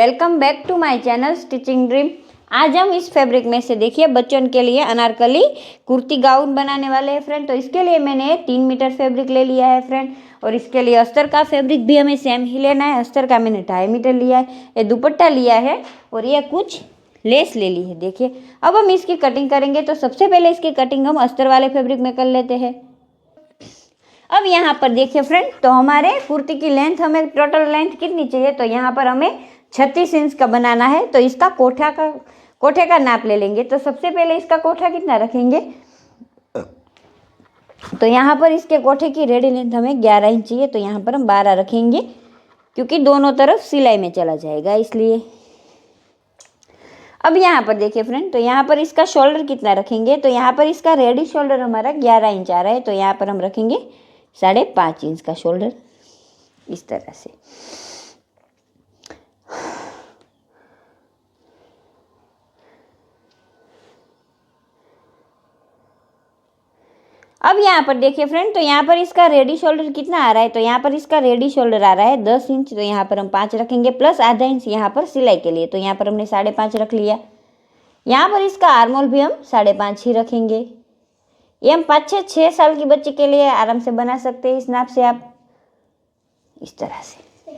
Welcome back to my channel stitching dream. आज हम इस फैब्रिक में से देखिए बच्चों के लिए अनारकली कुर्ती गाउन बनाने वाले हैं फ्रेंड। तो इसके लिए मैंने 3 मीटर फैब्रिक ले लिया है फ्रेंड। और इसके लिए अस्तर का फैब्रिक भी हमें सेम ही लेना है। अस्तर का मैंने 2.5 मीटर लिया है। ये दुपट्टा लिया है और ये कुछ लेस ले ली है। देखिए अब हम इसकी कटिंग करेंगे। तो सबसे पहले इसकी कटिंग हम अस्तर वाले फैब्रिक में कर लेते हैं। अब यहाँ पर देखिए फ्रेंड, तो हमारे कुर्ती की लेंथ, हमें टोटल लेंथ कितनी चाहिए, तो यहाँ पर हमें 36 इंच का बनाना है। तो इसका कोठे का नाप ले लेंगे। तो सबसे पहले इसका कोठा कितना रखेंगे, तो यहाँ पर इसके कोठे की रेडी लेंथ हमें 11 इंच चाहिए। तो यहाँ पर हम 12 रखेंगे क्योंकि दोनों तरफ सिलाई में चला जाएगा इसलिए। अब यहाँ पर देखिए फ्रेंड, तो यहाँ पर इसका शोल्डर कितना रखेंगे, तो यहाँ पर इसका रेडी शोल्डर हमारा 11 इंच आ रहा है। तो यहाँ पर हम रखेंगे 5.5 इंच का शोल्डर इस तरह से। अब यहाँ पर देखिए फ्रेंड, तो यहाँ पर इसका रेडी शोल्डर कितना आ रहा है, तो यहाँ पर इसका रेडी शोल्डर आ रहा है 10 इंच। तो यहाँ पर हम 5 रखेंगे प्लस आधा इंच यहाँ पर सिलाई के लिए। तो यहाँ पर हमने 5.5 रख लिया। यहाँ पर इसका आर्मोल भी हम 5.5 ही रखेंगे। ये हम 5 से 6 साल की बच्ची के लिए आराम से बना सकते हैं इस नाप से आप, इस तरह से।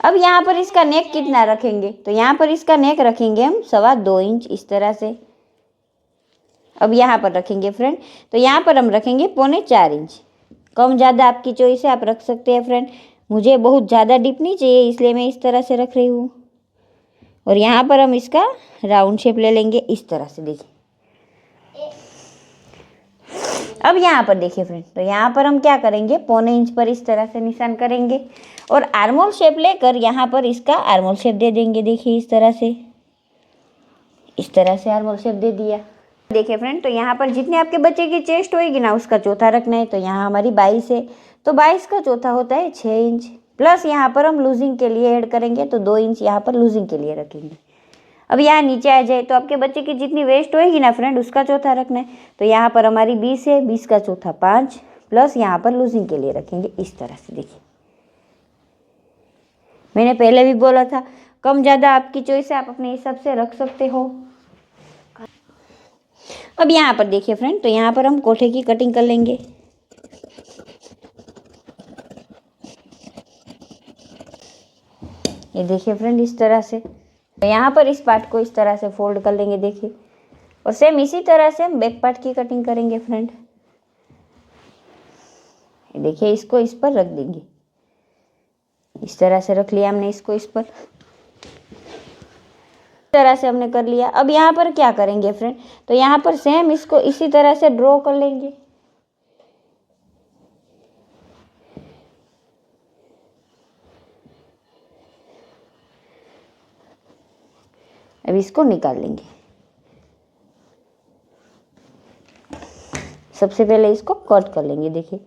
अब यहाँ पर इसका नेक कितना रखेंगे, तो यहाँ पर इसका नेक रखेंगे हम 2.25 इंच इस तरह से। अब यहाँ पर रखेंगे फ्रेंड, तो यहाँ पर हम रखेंगे 3.25 इंच। कम ज़्यादा आपकी चॉइस है, आप रख सकते हैं फ्रेंड। मुझे बहुत ज़्यादा डीप नहीं चाहिए इसलिए मैं इस तरह से रख रही हूँ। और यहाँ पर हम इसका राउंड शेप ले लेंगे इस तरह से। देखिए अब यहाँ पर देखिए फ्रेंड, तो यहाँ पर हम क्या करेंगे, 0.25 इंच पर इस तरह से निशान करेंगे और आर्मोल शेप लेकर यहाँ पर इसका आर्मोल शेप दे देंगे। देखिए इस तरह से आर्मोल शेप दे दिया। देखिए फ्रेंड, तो यहाँ पर जितने आपके बच्चे की चेस्ट होएगी ना उसका चौथा रखना है। तो यहाँ हमारी 22 है, तो 22 का चौथा होता है 6 इंच। प्लस यहाँ पर हम लूजिंग के लिए ऐड करेंगे तो 2 इंच यहाँ पर लूजिंग के लिए रखेंगे। अब यहाँ नीचे आ जाए तो आपके बच्चे की जितनी वेस्ट होएगी ना फ्रेंड उसका चौथा रखना है। तो यहाँ पर हमारी 20 है, 20 का चौथा 5 प्लस यहाँ पर लूजिंग के लिए रखेंगे इस तरह से। देखिए मैंने पहले भी बोला था, कम ज़्यादा आपकी चॉइस है, आप अपने हिसाब से रख सकते हो। अब यहाँ पर देखिए फ्रेंड, तो यहाँ पर हम कोठे की कटिंग कर लेंगे। ये देखिए फ्रेंड इस तरह से। तो यहाँ पर इस पार्ट को इस तरह से फोल्ड कर लेंगे। देखिए और सेम इसी तरह से हम बैक पार्ट की कटिंग करेंगे फ्रेंड। देखिए इसको इस पर रख देंगे, इस तरह से रख लिया हमने इसको इस पर, इस तरह से हमने कर लिया। अब यहाँ पर क्या करेंगे फ्रेंड, तो यहाँ पर सेम इसको इसी तरह से ड्रॉ कर लेंगे। अब इसको निकाल लेंगे। सबसे पहले इसको कट कर लेंगे। देखिए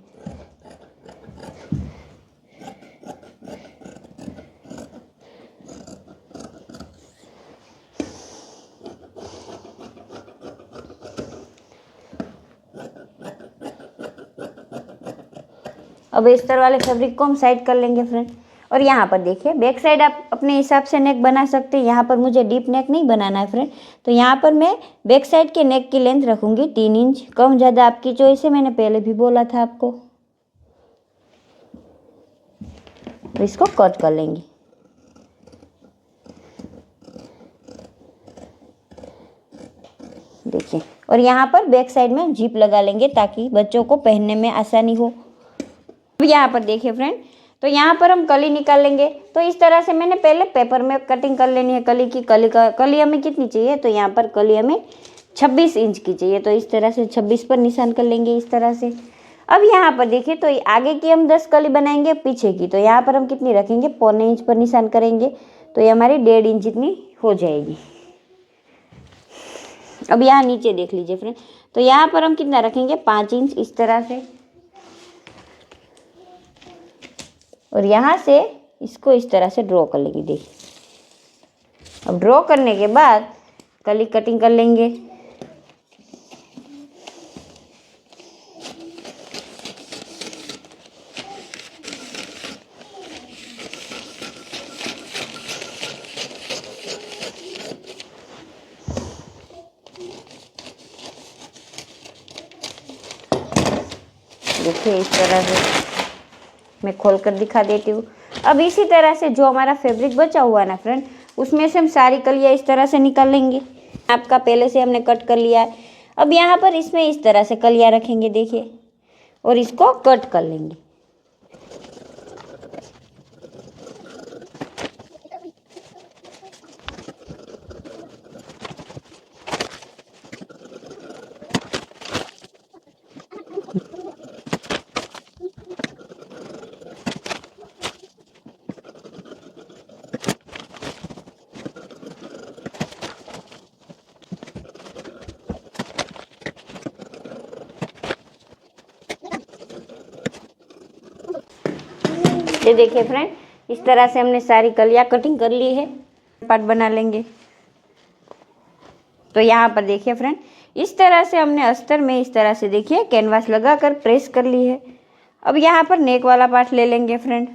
अब इस्तर वाले फैब्रिक को हम साइड कर लेंगे फ्रेंड। और यहाँ पर देखिए बैक साइड आप अपने हिसाब से नेक बना सकते हैं। यहाँ पर मुझे डीप नेक नहीं बनाना है फ्रेंड। तो यहाँ पर मैं बैक साइड के नेक की लेंथ रखूँगी 3 इंच। कम ज़्यादा आपकी चॉइस है, मैंने पहले भी बोला था आपको। तो इसको कट कर लेंगे। देखिए और यहाँ पर बैक साइड में जिप लगा लेंगे ताकि बच्चों को पहनने में आसानी हो। अब यहाँ पर देखिए फ्रेंड, तो यहाँ पर हम कली निकाल लेंगे। तो इस तरह से मैंने पहले पेपर में कटिंग कर लेनी है कली की। कली हमें कितनी चाहिए, तो यहाँ पर कली हमें 26 इंच की चाहिए। तो इस तरह से 26 पर निशान कर लेंगे इस तरह से। अब यहाँ पर देखिए, तो आगे की हम 10 कली बनाएंगे, पीछे की तो यहाँ पर हम कितनी रखेंगे, 0.25 इंच पर निशान करेंगे। तो ये हमारी 1.5 इंच जितनी हो जाएगी। अब यहाँ नीचे देख लीजिए फ्रेंड, तो यहाँ पर हम कितना रखेंगे, 5 इंच इस तरह से। और यहाँ से इसको इस तरह से ड्रॉ कर लेंगे। देखिए अब ड्रॉ करने के बाद कली कटिंग कर लेंगे। देखिए इस तरह से मैं खोल कर दिखा देती हूँ। अब इसी तरह से जो हमारा फैब्रिक बचा हुआ ना फ्रेंड, उसमें से हम सारी कलियाँ इस तरह से निकाल लेंगे। आपका पहले से हमने कट कर लिया है। अब यहाँ पर इसमें इस तरह से कलियाँ रखेंगे देखिए, और इसको कट कर लेंगे। ये देखिए फ्रेंड, इस तरह से हमने सारी कलियाँ कटिंग कर ली है। पार्ट बना लेंगे। तो यहाँ पर देखिए फ्रेंड, इस तरह से हमने अस्तर में इस तरह से देखिए कैनवास लगाकर प्रेस कर ली है। अब यहाँ पर नेक वाला पार्ट ले लेंगे फ्रेंड,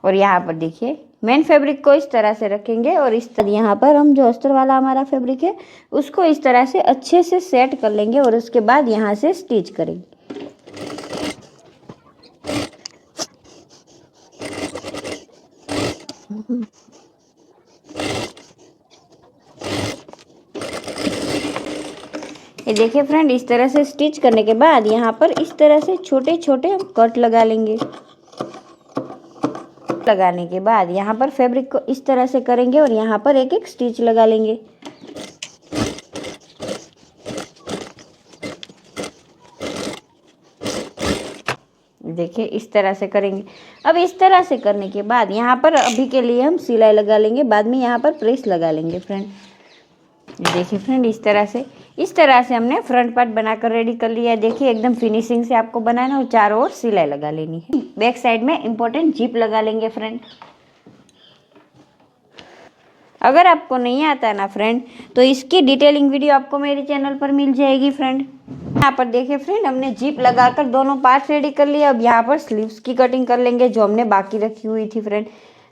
और यहाँ पर देखिए मेन फैब्रिक को इस तरह से रखेंगे, और इस तरह यहाँ पर हम जो अस्तर वाला हमारा फैब्रिक है उसको इस तरह से अच्छे से सेट कर लेंगे, और उसके बाद यहाँ से स्टिच करेंगे। ये देखिए फ्रेंड, इस तरह से स्टिच करने के बाद यहाँ पर इस तरह से छोटे छोटे हम कट लगा लेंगे। लगाने के बाद यहाँ पर फैब्रिक को इस तरह से करेंगे, और यहाँ पर एक एक स्टिच लगा लेंगे। देखिए इस तरह से करेंगे। अब इस तरह से करने के बाद यहाँ पर अभी के लिए हम सिलाई लगा लेंगे, बाद में यहाँ पर प्रेस लगा लेंगे फ्रेंड। देखिए फ्रेंड, इस तरह से हमने फ्रंट पार्ट बनाकर रेडी कर लिया है। देखिए एकदम फिनिशिंग से आपको बनाना है, और चारों ओर सिलाई लगा लेनी है। बैक साइड में इम्पोर्टेंट जिप लगा लेंगे फ्रेंड। अगर आपको नहीं आता ना फ्रेंड, तो इसकी डिटेलिंग वीडियो आपको मेरे चैनल पर मिल जाएगी फ्रेंड। यहाँ पर देखिए फ्रेंड, हमने जिप लगाकर दोनों पार्ट रेडी कर लिया। अब यहाँ पर स्लीव्स की कटिंग कर लेंगे, जो हमने बाकी रखी हुई थी फ्रेंड।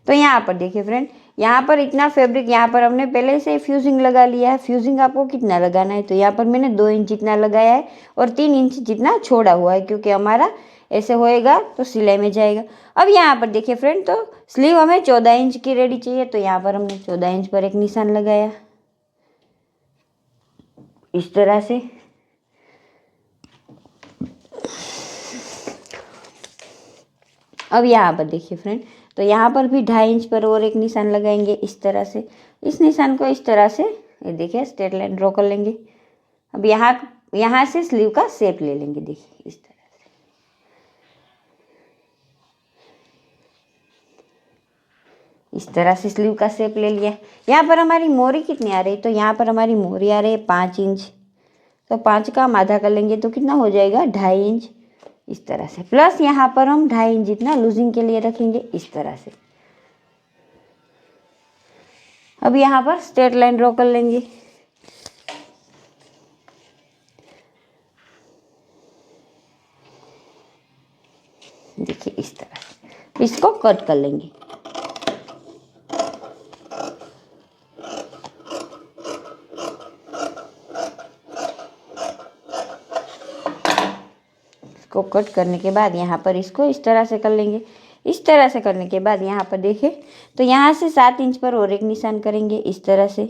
तो यहाँ पर देखिए फ्रेंड, यहाँ पर इतना फैब्रिक यहाँ पर हमने पहले से फ्यूजिंग लगा लिया है। फ्यूजिंग आपको कितना लगाना है, तो यहाँ पर मैंने 2 इंच जितना लगाया है, और 3 इंच जितना छोड़ा हुआ है, क्योंकि हमारा ऐसे होएगा तो सिलाई में जाएगा। अब यहाँ पर देखिए फ्रेंड, तो स्लीव हमें 14 इंच की रेडी चाहिए, तो यहाँ पर हमने 14 इंच पर एक निशान लगाया इस तरह से। अब यहाँ पर देखिए फ्रेंड, तो यहाँ पर भी 2.5 इंच पर और एक निशान लगाएंगे इस तरह से। इस निशान को इस तरह से ये देखिए स्ट्रेट लाइन ड्रॉ कर लेंगे। अब यहाँ से स्लीव का शेप ले लेंगे, देखिए इस तरह से। इस तरह से स्लीव का शेप ले लिया। यहाँ पर हमारी मोरी कितनी आ रही है, तो यहाँ पर हमारी मोरी आ रही है 5 इंच। तो 5 का हम आधा कर लेंगे, तो कितना हो जाएगा 2.5 इंच इस तरह से। प्लस यहाँ पर हम 2.5 इंच जितना लूजिंग के लिए रखेंगे इस तरह से। अब यहाँ पर स्ट्रेट लाइन ड्रॉ कर लेंगे। देखिए इस तरह से इसको कट कर लेंगे। इसको कट करने के बाद यहाँ पर इसको इस तरह से कर लेंगे। इस तरह से करने के बाद यहाँ पर देखें, तो यहाँ से 7 इंच पर और एक निशान करेंगे इस तरह से।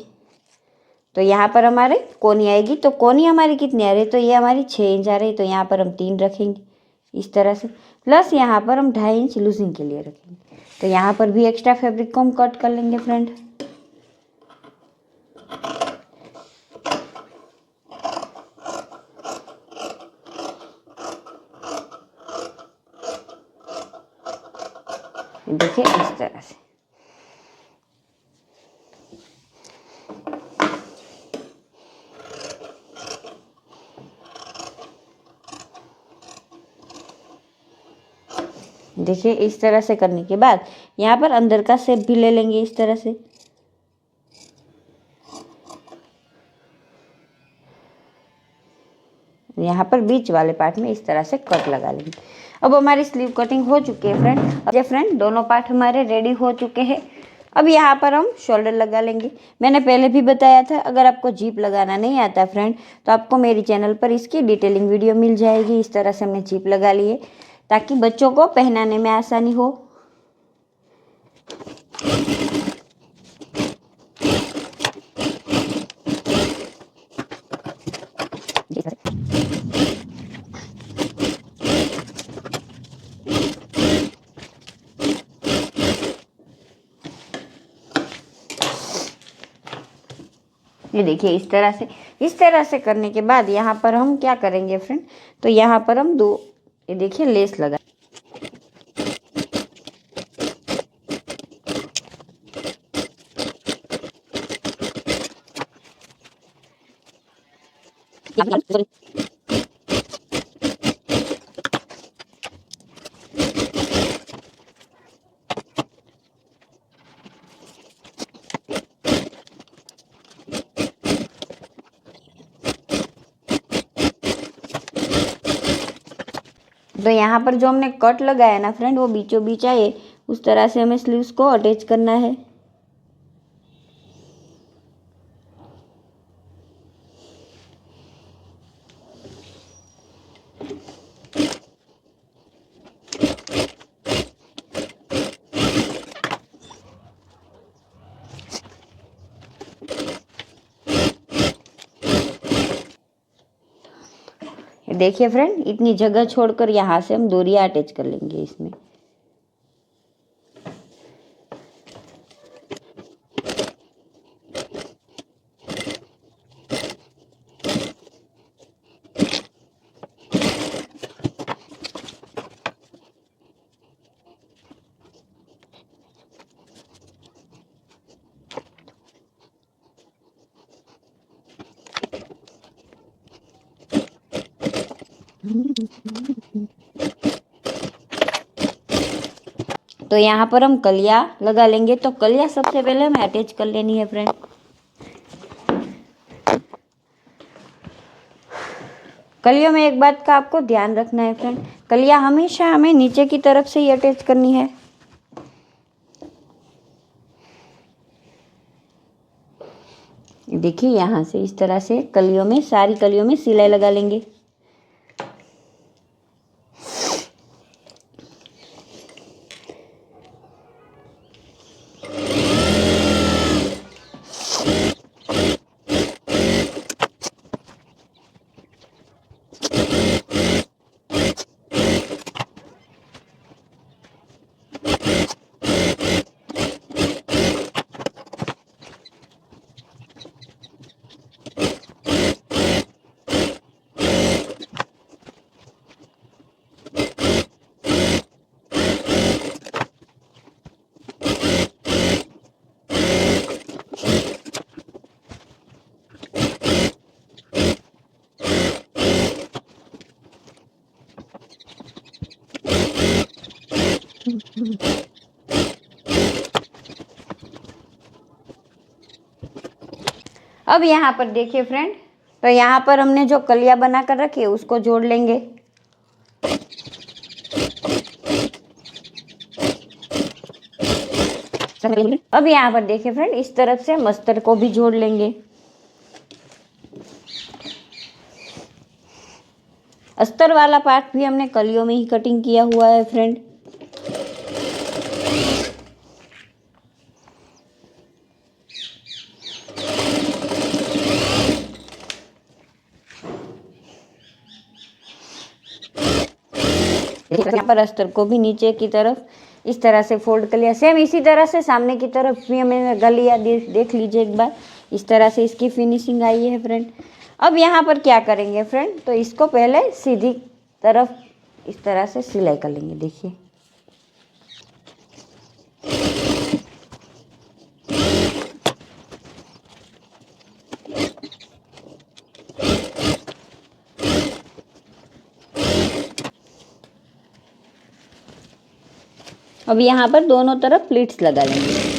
तो यहाँ पर हमारे कोनी आएगी, तो कोनी हमारी कितनी आ रही है, तो ये हमारी 6 इंच आ रही है, तो यहाँ पर हम 3 रखेंगे इस तरह से। प्लस यहाँ पर हम 2.5 इंच लूजिंग के लिए रखेंगे। तो यहाँ पर भी एक्स्ट्रा फैब्रिक को हम कट कर लेंगे फ्रेंड। देखिए इस तरह से। देखिए इस तरह से करने के बाद यहाँ पर अंदर का शेप भी ले लेंगे इस तरह से। यहाँ पर बीच वाले पार्ट में इस तरह से कट लगा लेंगे। अब हमारी स्लीव कटिंग हो चुकी है फ्रेंड। अब फ्रेंड दोनों पार्ट हमारे रेडी हो चुके हैं। अब यहाँ पर हम शोल्डर लगा लेंगे। मैंने पहले भी बताया था, अगर आपको जीप लगाना नहीं आता फ्रेंड तो आपको मेरी चैनल पर इसकी डिटेलिंग वीडियो मिल जाएगी। इस तरह से हमने जीप लगा ली है ताकि बच्चों को पहनाने में आसानी हो। ये देखिए इस तरह से करने के बाद यहाँ पर हम क्या करेंगे फ्रेंड, तो यहाँ पर हम ये देखिए लेस लगा। तो यहाँ पर जो हमने कट लगाया ना फ्रेंड, वो बीचों बीच आए उस तरह से हमें स्लीव्स को अटैच करना है। देखिए फ्रेंड, इतनी जगह छोड़कर यहाँ से हम डोरियां अटैच कर लेंगे इसमें। तो यहाँ पर हम कलिया लगा लेंगे। तो कलिया सबसे पहले हमें अटैच कर लेनी है फ्रेंड। कलियों में एक बात का आपको ध्यान रखना है फ्रेंड, कलिया हमेशा हमें नीचे की तरफ से ही अटैच करनी है। देखिए यहाँ से इस तरह से कलियों में, सारी कलियों में सिलाई लगा लेंगे। अब यहाँ पर देखिए फ्रेंड, तो यहाँ पर हमने जो कलिया बना कर रखी है उसको जोड़ लेंगे। अब यहाँ पर देखिए फ्रेंड, इस तरफ से मस्तर को भी जोड़ लेंगे। अस्तर वाला पार्ट भी हमने कलियों में ही कटिंग किया हुआ है फ्रेंड। यहाँ पर अस्तर को भी नीचे की तरफ इस तरह से फोल्ड कर लिया। सेम इसी तरह से सामने की तरफ भी हमें गलिया देख लीजिए एक बार, इस तरह से इसकी फिनिशिंग आई है फ्रेंड। अब यहाँ पर क्या करेंगे फ्रेंड, तो इसको पहले सीधी तरफ इस तरह से सिलाई कर लेंगे। देखिए अब यहाँ पर दोनों तरफ प्लीट्स लगा लेंगे।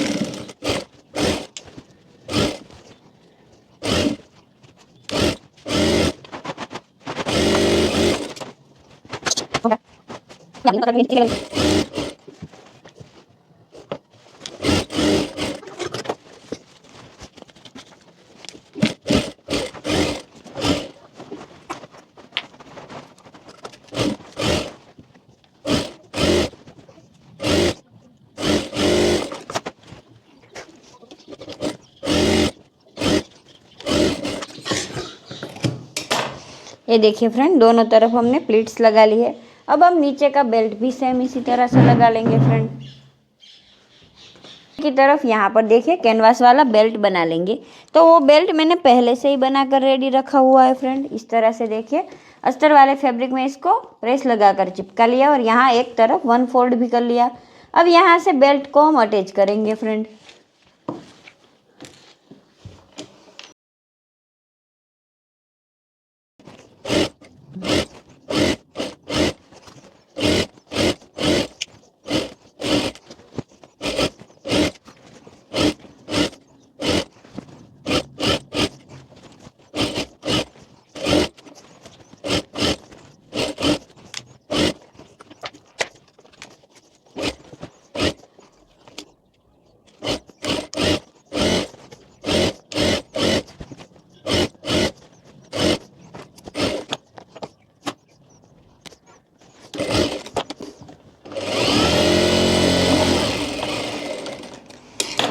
ये देखिए फ्रेंड, दोनों तरफ हमने प्लीट्स लगा ली है। अब हम नीचे का बेल्ट भी सेम इसी तरह से लगा लेंगे फ्रेंड। की तरफ यहाँ पर देखिए कैनवास वाला बेल्ट बना लेंगे। तो वो बेल्ट मैंने पहले से ही बनाकर रेडी रखा हुआ है फ्रेंड। इस तरह से देखिए अस्तर वाले फैब्रिक में इसको प्रेस लगाकर चिपका लिया और यहाँ एक तरफ 1 फोल्ड भी कर लिया। अब यहाँ से बेल्ट को हम अटैच करेंगे फ्रेंड।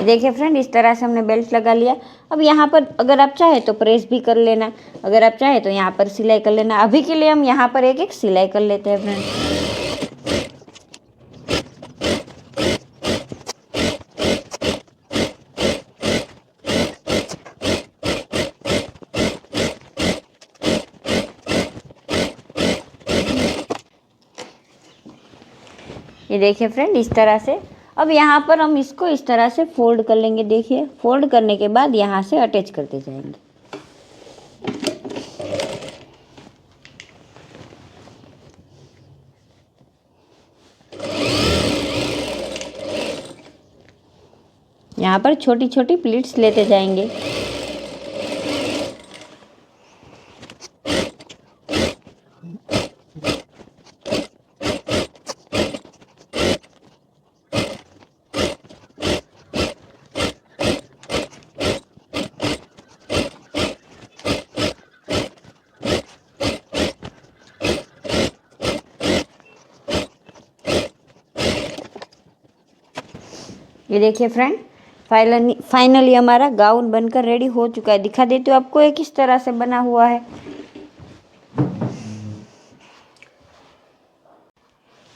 देखिए फ्रेंड, इस तरह से हमने बेल्ट लगा लिया। अब यहाँ पर अगर आप चाहे तो प्रेस भी कर लेना, अगर आप चाहे तो यहाँ पर सिलाई कर लेना। अभी के लिए हम यहाँ पर एक एक सिलाई कर लेते हैं फ्रेंड। ये देखिए फ्रेंड, इस तरह से। अब यहाँ पर हम इसको इस तरह से फोल्ड कर लेंगे। देखिए फोल्ड करने के बाद यहाँ से अटैच करते जाएंगे। यहाँ पर छोटी छोटी प्लीट्स लेते जाएंगे। ये देखिए फ्रेंड, फाइनली हमारा गाउन बनकर रेडी हो चुका है। दिखा देती हूँ आपको ये किस तरह से बना हुआ है।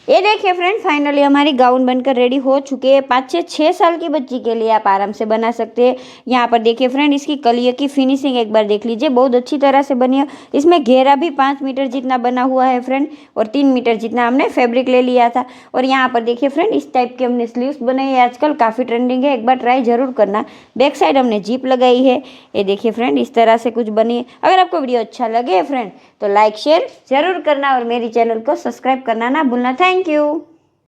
ये देखिए फ्रेंड, फाइनली हमारी गाउन बनकर रेडी हो चुके हैं। 5 से 6 साल की बच्ची के लिए आप आराम से बना सकते हैं। यहाँ पर देखिए फ्रेंड, इसकी कलियों की फिनिशिंग एक बार देख लीजिए, बहुत अच्छी तरह से बनी है। इसमें घेरा भी 5 मीटर जितना बना हुआ है फ्रेंड, और 3 मीटर जितना हमने फैब्रिक ले लिया था। और यहाँ पर देखिए फ्रेंड, इस टाइप के हमने स्लीव्स बनाई है, आजकल काफ़ी ट्रेंडिंग है, एक बार ट्राई जरूर करना। बैक साइड हमने जीप लगाई है। ये देखिए फ्रेंड, इस तरह से कुछ बनी है। अगर आपको वीडियो अच्छा लगे फ्रेंड तो लाइक शेयर जरूर करना और मेरी चैनल को सब्सक्राइब करना ना भूलना। Thank you.